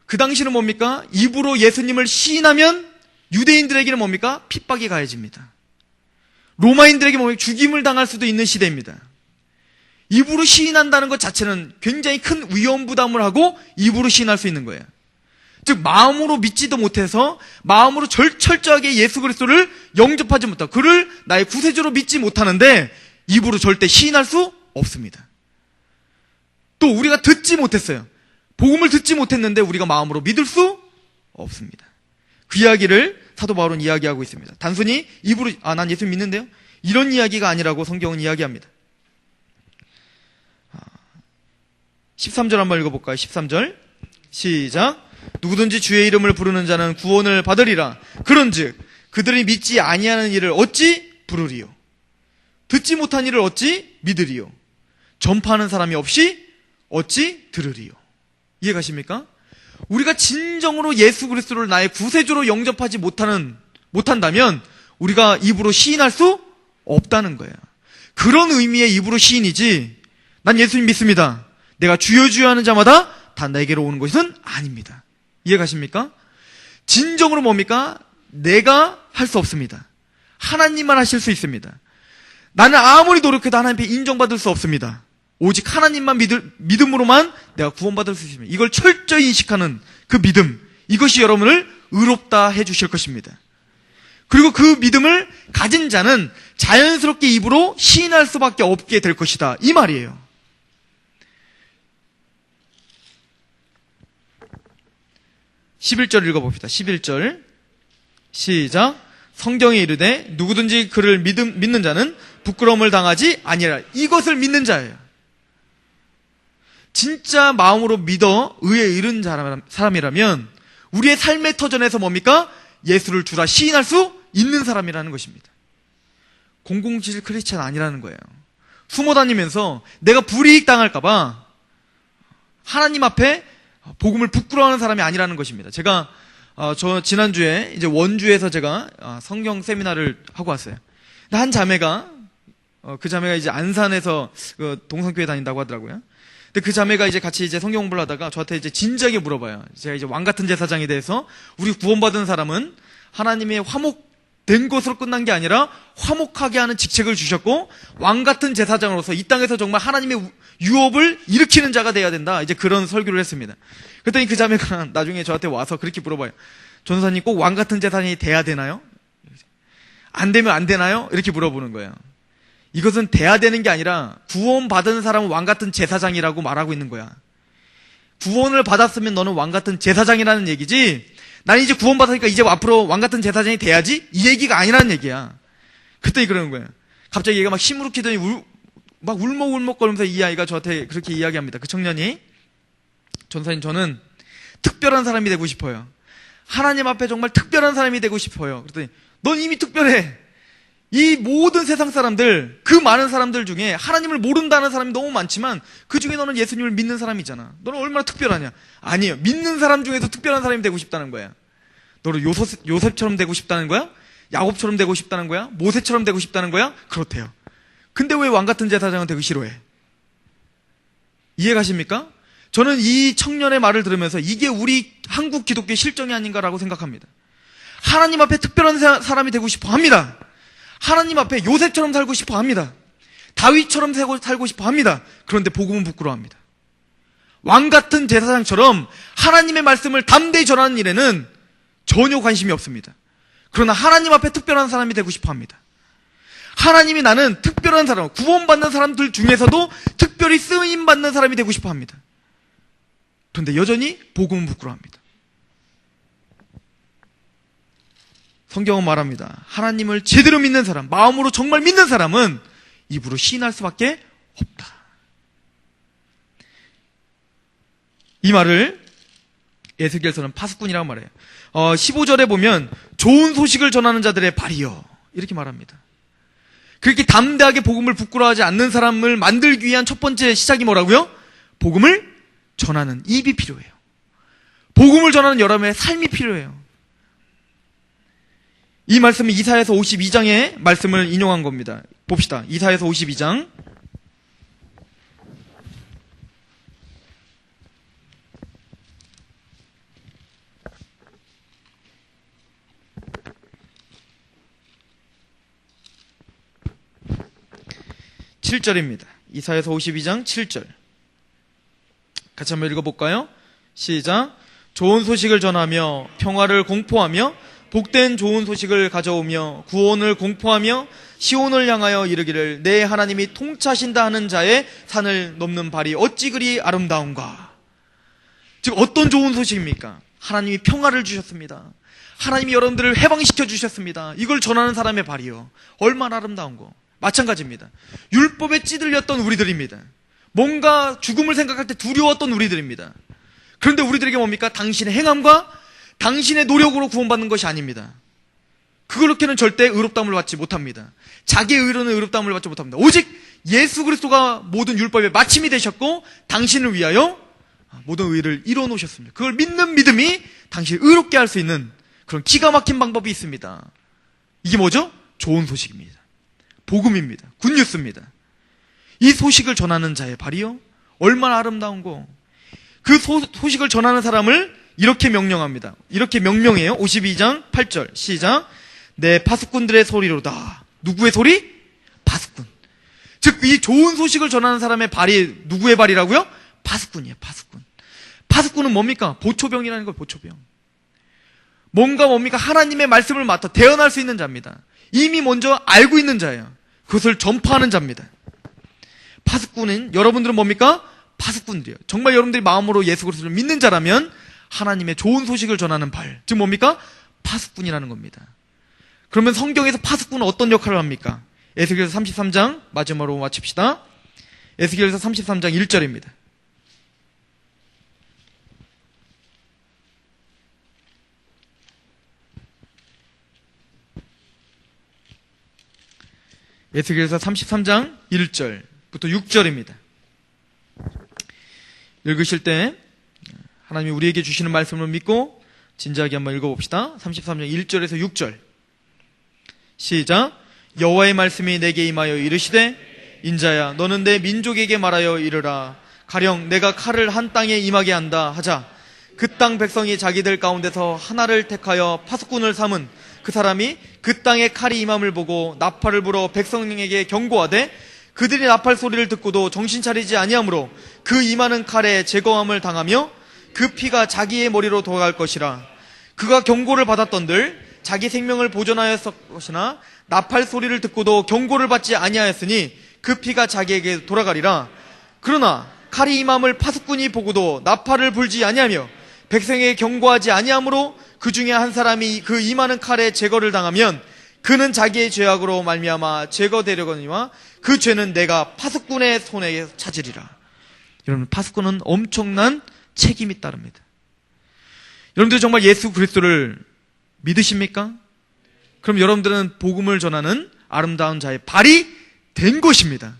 Speaker 1: 그 당시는 뭡니까? 입으로 예수님을 시인하면 유대인들에게는 뭡니까? 핍박이 가해집니다. 로마인들에게 뭡니까? 죽임을 당할 수도 있는 시대입니다. 입으로 시인한다는 것 자체는 굉장히 큰 위험 부담을 하고 입으로 시인할 수 있는 거예요. 즉 마음으로 믿지도 못해서 마음으로 철저하게 예수 그리스도를 영접하지 못하고 그를 나의 구세주로 믿지 못하는데 입으로 절대 시인할 수 없습니다. 또 우리가 듣지 못했어요. 복음을 듣지 못했는데 우리가 마음으로 믿을 수 없습니다. 그 이야기를 사도 바울은 이야기하고 있습니다. 단순히 입으로 난 예수 믿는데요, 이런 이야기가 아니라고 성경은 이야기합니다. 13절 한번 읽어볼까요? 13절 시작. 누구든지 주의 이름을 부르는 자는 구원을 받으리라. 그런즉 그들이 믿지 아니하는 일을 어찌 부르리요? 듣지 못한 일을 어찌 믿으리요? 전파하는 사람이 없이 어찌 들으리요? 이해가십니까? 우리가 진정으로 예수 그리스도를 나의 구세주로 영접하지 못한다면 우리가 입으로 시인할 수 없다는 거예요. 그런 의미의 입으로 시인이지 난 예수님 믿습니다, 내가 주여 주여 하는 자마다 다 내게로 오는 것은 아닙니다. 이해가십니까? 진정으로 뭡니까? 내가 할 수 없습니다. 하나님만 하실 수 있습니다. 나는 아무리 노력해도 하나님 앞에 인정받을 수 없습니다. 오직 하나님만 믿음으로만 내가 구원받을 수 있습니다. 이걸 철저히 인식하는 그 믿음, 이것이 여러분을 의롭다 해주실 것입니다. 그리고 그 믿음을 가진 자는 자연스럽게 입으로 시인할 수밖에 없게 될 것이다, 이 말이에요. 11절 읽어봅시다. 11절 시작. 성경에 이르되 누구든지 그를 믿는 자는 부끄러움을 당하지 아니하리라. 이것을 믿는 자예요. 진짜 마음으로 믿어 의에 이른 사람이라면 우리의 삶의 터전에서 뭡니까? 예수를 주라 시인할 수 있는 사람이라는 것입니다. 007 크리스찬 아니라는 거예요. 숨어 다니면서 내가 불이익 당할까봐 하나님 앞에 복음을 부끄러워하는 사람이 아니라는 것입니다. 제가 저 지난주에 이제 원주에서 제가 성경 세미나를 하고 왔어요. 근데 한 자매가 그 자매가 이제 안산에서 그 동성교회 다닌다고 하더라고요. 근데 그 자매가 이제 같이 이제 성경 공부를 하다가 저한테 이제 진지하게 물어봐요. 제가 이제 왕 같은 제사장에 대해서 우리 구원받은 사람은 하나님의 화목된 것으로 끝난 게 아니라 화목하게 하는 직책을 주셨고 왕 같은 제사장으로서 이 땅에서 정말 하나님의 유업을 일으키는 자가 돼야 된다. 이제 그런 설교를 했습니다. 그랬더니 그 자매가 나중에 저한테 와서 그렇게 물어봐요. 전도사님 꼭 왕 같은 제사장이 돼야 되나요? 안 되면 안 되나요? 이렇게 물어보는 거예요. 이것은 돼야 되는 게 아니라 구원받은 사람은 왕 같은 제사장이라고 말하고 있는 거야. 구원을 받았으면 너는 왕 같은 제사장이라는 얘기지, 나는 이제 구원받았으니까 이제 앞으로 왕 같은 제사장이 돼야지, 이 얘기가 아니라는 얘기야. 그랬더니 그러는 거예요. 갑자기 얘가 막 시무룩히더니 막 울먹울먹거리면서 이 아이가 저한테 그렇게 이야기합니다. 그 청년이, 전사님 저는 특별한 사람이 되고 싶어요. 하나님 앞에 정말 특별한 사람이 되고 싶어요. 그랬더니 넌 이미 특별해. 이 모든 세상 사람들, 그 많은 사람들 중에 하나님을 모른다는 사람이 너무 많지만 그 중에 너는 예수님을 믿는 사람이잖아. 너는 얼마나 특별하냐? 아니에요. 믿는 사람 중에서 특별한 사람이 되고 싶다는 거야. 너는 요셉처럼 되고 싶다는 거야? 야곱처럼 되고 싶다는 거야? 모세처럼 되고 싶다는 거야? 그렇대요. 근데 왜 왕 같은 제사장은 되기 싫어해? 이해가십니까? 저는 이 청년의 말을 들으면서 이게 우리 한국 기독교의 실정이 아닌가라고 생각합니다. 하나님 앞에 특별한 사람이 되고 싶어 합니다. 하나님 앞에 요셉처럼 살고 싶어 합니다. 다윗처럼 살고 싶어 합니다. 그런데 복음은 부끄러워합니다. 왕 같은 제사장처럼 하나님의 말씀을 담대히 전하는 일에는 전혀 관심이 없습니다. 그러나 하나님 앞에 특별한 사람이 되고 싶어 합니다. 하나님이 나는 특별한 사람, 구원받는 사람들 중에서도 특별히 쓰임받는 사람이 되고 싶어 합니다. 그런데 여전히 복음은 부끄러워합니다. 성경은 말합니다. 하나님을 제대로 믿는 사람, 마음으로 정말 믿는 사람은 입으로 시인할 수밖에 없다. 이 말을 에스겔서는 파수꾼이라고 말해요. 15절에 보면 좋은 소식을 전하는 자들의 발이여 이렇게 말합니다. 그렇게 담대하게 복음을 부끄러워하지 않는 사람을 만들기 위한 첫 번째 시작이 뭐라고요? 복음을 전하는 입이 필요해요. 복음을 전하는 여러분의 삶이 필요해요. 이 말씀은 이사야서 52장의 말씀을 인용한 겁니다. 봅시다. 이사야서 52장 7절입니다. 이사야서 52장 7절. 같이 한번 읽어볼까요? 시작. 좋은 소식을 전하며 평화를 공포하며 복된 좋은 소식을 가져오며 구원을 공포하며 시온을 향하여 이르기를 내 하나님이 통치하신다 하는 자의 산을 넘는 발이 어찌 그리 아름다운가. 즉 어떤 좋은 소식입니까? 하나님이 평화를 주셨습니다. 하나님이 여러분들을 해방시켜 주셨습니다. 이걸 전하는 사람의 발이요. 얼마나 아름다운 거. 마찬가지입니다. 율법에 찌들렸던 우리들입니다. 뭔가 죽음을 생각할 때 두려웠던 우리들입니다. 그런데 우리들에게 뭡니까? 당신의 행함과 당신의 노력으로 구원받는 것이 아닙니다. 그렇게는 절대 의롭다함을 받지 못합니다. 자기의 의로는 의롭다함을 받지 못합니다. 오직 예수 그리스도가 모든 율법의 마침이 되셨고 당신을 위하여 모든 의를 이루어 놓으셨습니다. 그걸 믿는 믿음이 당신을 의롭게 할 수 있는 그런 기가 막힌 방법이 있습니다. 이게 뭐죠? 좋은 소식입니다. 복음입니다. 굿뉴스입니다. 이 소식을 전하는 자의 발이요 얼마나 아름다운고. 그 소식을 전하는 사람을 이렇게 명령합니다. 이렇게 명령해요. 52장 8절 시작. 내 파수꾼들의 소리로다. 누구의 소리? 파수꾼. 즉 이 좋은 소식을 전하는 사람의 발이 누구의 발이라고요? 파수꾼이에요. 파수꾼. 파수꾼은 뭡니까? 보초병이라는 거예요. 보초병. 뭡니까? 하나님의 말씀을 맡아 대언할 수 있는 자입니다. 이미 먼저 알고 있는 자예요. 그것을 전파하는 자입니다. 파수꾼은 여러분들은 뭡니까? 파수꾼들이에요. 정말 여러분들이 마음으로 예수 그리스도를 믿는 자라면 하나님의 좋은 소식을 전하는 발, 즉 뭡니까? 파수꾼이라는 겁니다. 그러면 성경에서 파수꾼은 어떤 역할을 합니까? 에스겔서 33장 마지막으로 마칩시다. 에스겔서 33장 1절입니다. 에스겔서 33장 1절부터 6절입니다. 읽으실 때 하나님이 우리에게 주시는 말씀을 믿고 진지하게 한번 읽어봅시다. 33장 1절에서 6절 시작. 여호와의 말씀이 내게 임하여 이르시되 인자야 너는 내 민족에게 말하여 이르라. 가령 내가 칼을 한 땅에 임하게 한다 하자. 그 땅 백성이 자기들 가운데서 하나를 택하여 파수꾼을 삼은 그 사람이 그 땅에 칼이 임함을 보고 나팔을 불어 백성에게 경고하되 그들이 나팔 소리를 듣고도 정신 차리지 아니하므로 그 임하는 칼에 제거함을 당하며 그 피가 자기의 머리로 돌아갈 것이라. 그가 경고를 받았던들 자기 생명을 보존하였을 것이나 나팔 소리를 듣고도 경고를 받지 아니하였으니 그 피가 자기에게 돌아가리라. 그러나 칼이 임함을 파수꾼이 보고도 나팔을 불지 아니하며 백성에게 경고하지 아니하므로 그 중에 한 사람이 그 임하는 칼에 제거를 당하면 그는 자기의 죄악으로 말미암아 제거되려거니와 그 죄는 내가 파수꾼의 손에 찾으리라. 여러분, 파수꾼은 엄청난 책임이 따릅니다. 여러분들 정말 예수 그리스도를 믿으십니까? 그럼 여러분들은 복음을 전하는 아름다운 자의 발이 된 것입니다.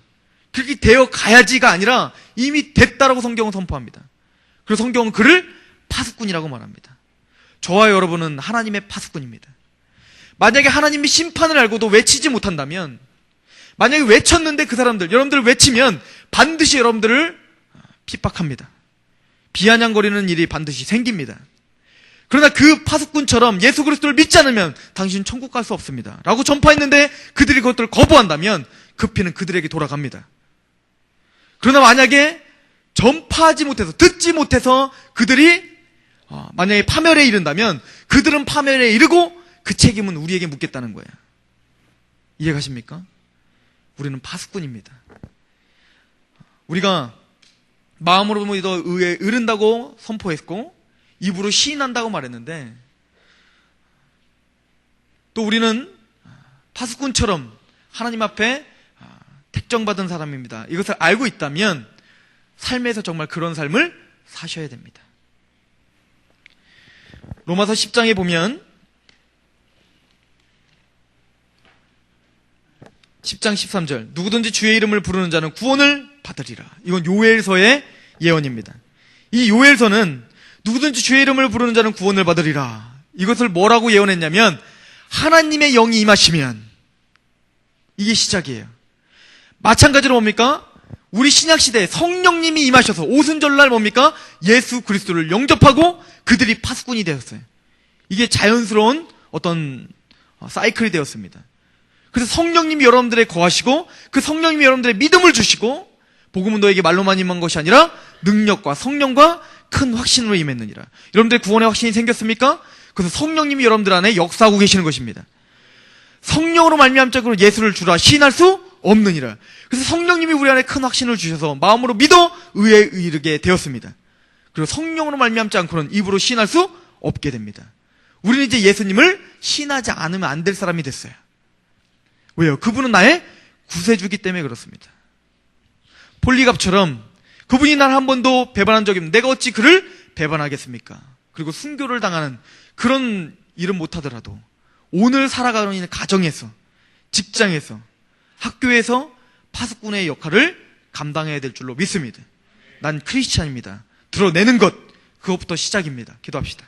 Speaker 1: 그렇게 되어 가야지가 아니라 이미 됐다라고 성경은 선포합니다. 그래서 성경은 그를 파수꾼이라고 말합니다. 저와 여러분은 하나님의 파수꾼입니다. 만약에 하나님이 심판을 알고도 외치지 못한다면, 만약에 외쳤는데 그 사람들, 여러분들 외치면 반드시 여러분들을 핍박합니다. 비아냥거리는 일이 반드시 생깁니다. 그러나 그 파수꾼처럼 예수 그리스도를 믿지 않으면 당신 천국 갈 수 없습니다 라고 전파했는데 그들이 그것들을 거부한다면 그 피는 그들에게 돌아갑니다. 그러나 만약에 전파하지 못해서, 듣지 못해서 그들이 만약에 파멸에 이른다면 그들은 파멸에 이르고 그 책임은 우리에게 묻겠다는 거예요. 이해가십니까? 우리는 파수꾼입니다. 우리가 마음으로 믿어 의에 이른다고 선포했고 입으로 시인한다고 말했는데, 또 우리는 파수꾼처럼 하나님 앞에 택정받은 사람입니다. 이것을 알고 있다면 삶에서 정말 그런 삶을 사셔야 됩니다. 로마서 10장에 보면 10장 13절 누구든지 주의 이름을 부르는 자는 구원을 받으리라. 이건 요엘서의 예언입니다. 이 요엘서는 누구든지 주의 이름을 부르는 자는 구원을 받으리라. 이것을 뭐라고 예언했냐면 하나님의 영이 임하시면, 이게 시작이에요. 마찬가지로 뭡니까? 우리 신약시대에 성령님이 임하셔서 오순절날 뭡니까? 예수 그리스도를 영접하고 그들이 파수꾼이 되었어요. 이게 자연스러운 어떤 사이클이 되었습니다. 그래서 성령님이 여러분들에 거하시고 그 성령님이 여러분들의 믿음을 주시고 복음은 너에게 말로만 임한 것이 아니라 능력과 성령과 큰 확신으로 임했느니라. 여러분들의 구원의 확신이 생겼습니까? 그래서 성령님이 여러분들 안에 역사하고 계시는 것입니다. 성령으로 말미암자로 예수를 주라 시인할 수 없느니라. 그래서 성령님이 우리 안에 큰 확신을 주셔서 마음으로 믿어 의에 이르게 되었습니다. 그리고 성령으로 말미암지 않고는 입으로 시인할 수 없게 됩니다. 우리는 이제 예수님을 시인하지 않으면 안 될 사람이 됐어요. 왜요? 그분은 나의 구세주기 때문에 그렇습니다. 폴리갑처럼 그분이 날 한 번도 배반한 적이 없는데 내가 어찌 그를 배반하겠습니까? 그리고 순교를 당하는 그런 일은 못하더라도 오늘 살아가는 이 가정에서, 직장에서, 학교에서 파수꾼의 역할을 감당해야 될 줄로 믿습니다. 난 크리스찬입니다. 드러내는 것, 그것부터 시작입니다. 기도합시다.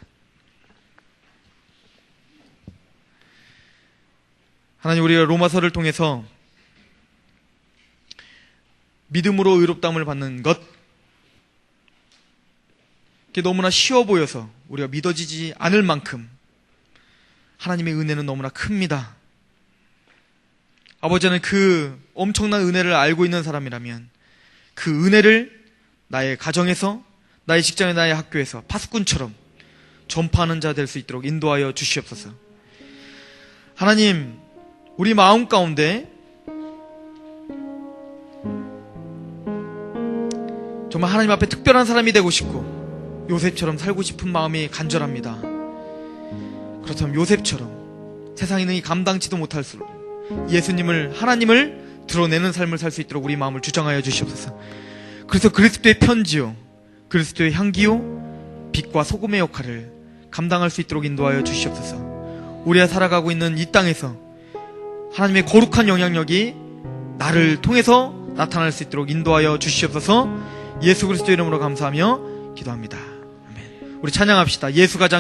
Speaker 1: 하나님, 우리가 로마서를 통해서 믿음으로 의롭다함을 받는 것, 그게 너무나 쉬워 보여서 우리가 믿어지지 않을 만큼 하나님의 은혜는 너무나 큽니다. 아버지는 그 엄청난 은혜를 알고 있는 사람이라면 그 은혜를 나의 가정에서, 나의 직장에, 나의 학교에서 파수꾼처럼 전파하는 자 될 수 있도록 인도하여 주시옵소서. 하나님, 우리 마음 가운데 정말 하나님 앞에 특별한 사람이 되고 싶고 요셉처럼 살고 싶은 마음이 간절합니다. 그렇다면 요셉처럼 세상에 있는 이 감당치도 못할수록 예수님을, 하나님을 드러내는 삶을 살 수 있도록 우리 마음을 주장하여 주시옵소서. 그래서 그리스도의 편지요, 그리스도의 향기요, 빛과 소금의 역할을 감당할 수 있도록 인도하여 주시옵소서. 우리가 살아가고 있는 이 땅에서 하나님의 거룩한 영향력이 나를 통해서 나타날 수 있도록 인도하여 주시옵소서. 예수 그리스도 이름으로 감사하며 기도합니다. 아멘. 우리 찬양합시다. 예수가 장